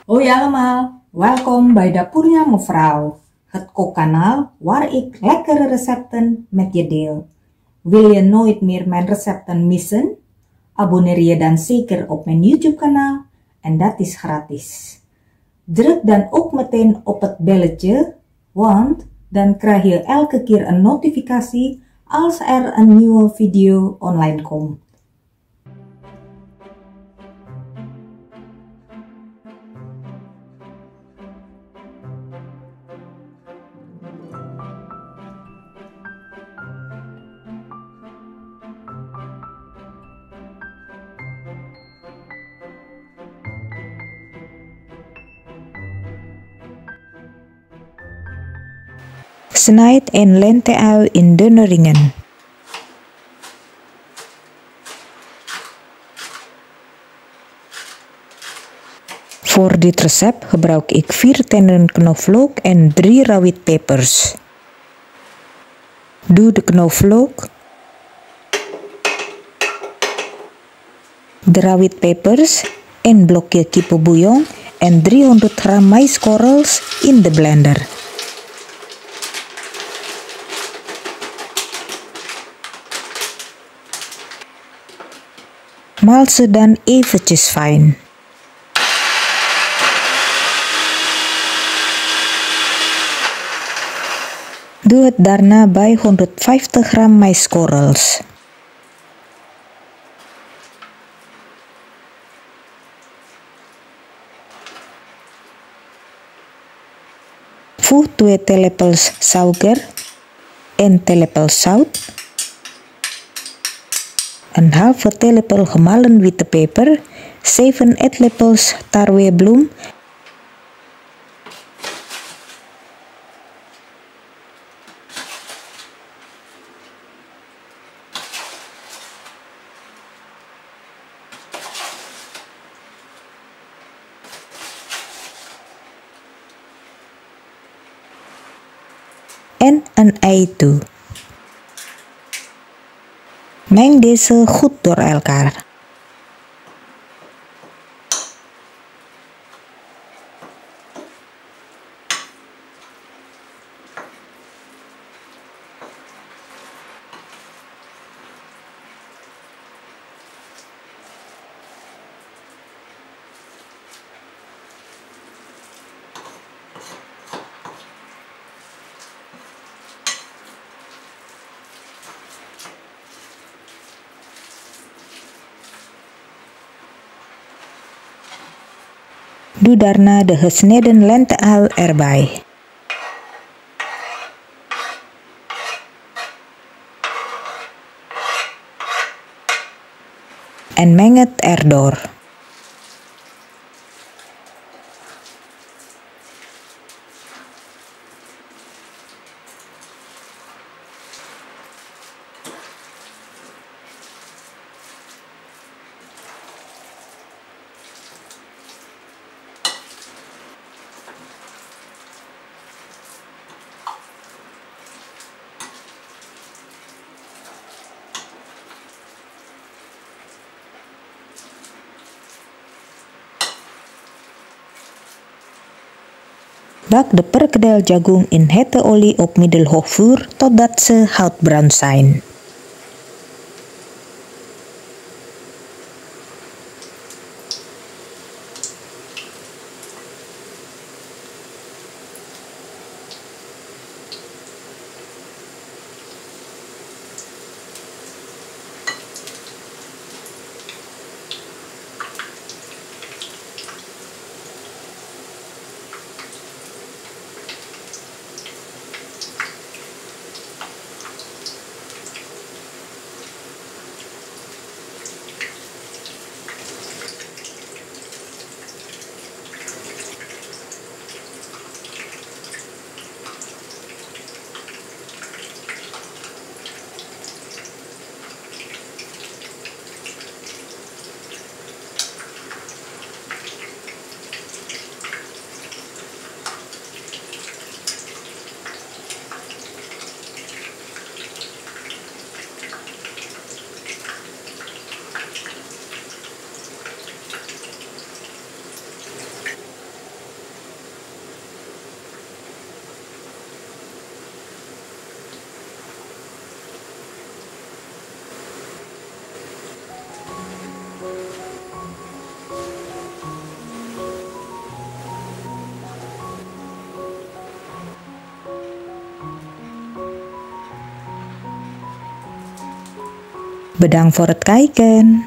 Hoi allemaal, welkom bij Dapurnya Mevrouw, het kookkanaal waar ik lekkere recepten met je deel. Wil je nooit meer mijn recepten missen? Abonneer je dan zeker op mijn YouTube-kanaal en dat is gratis. Druk dan ook meteen op het belletje, want dan krijg je elke keer een notificatie als er een nieuwe video online komt. Snijd en lenteui in dunne ringen. Voor dit recept gebruik ik 4 tenen knoflook en 3 rawitpepers. Doe de knoflook, de rawitpepers, 1 blokje kippenbouillon en 300 gram maiskorrels in de blender. Maal ze dan eventjes fijn. Doe het daarna bij 150 gram maiskorrels. Voeg 2 theelepels suiker, 1 theelepel zout, een halve theelepel gemalen witte peper, 7 eetlepels tarwebloem, en een ei toe. Meng deze goed door elkaar. Doe daarna de gesneden lenteui erbij. En meng het erdoor. Bak de perkedel jagung in hete olie op middelhoog vuur totdat ze goudbruin zijn. Bedankt voor het kijken.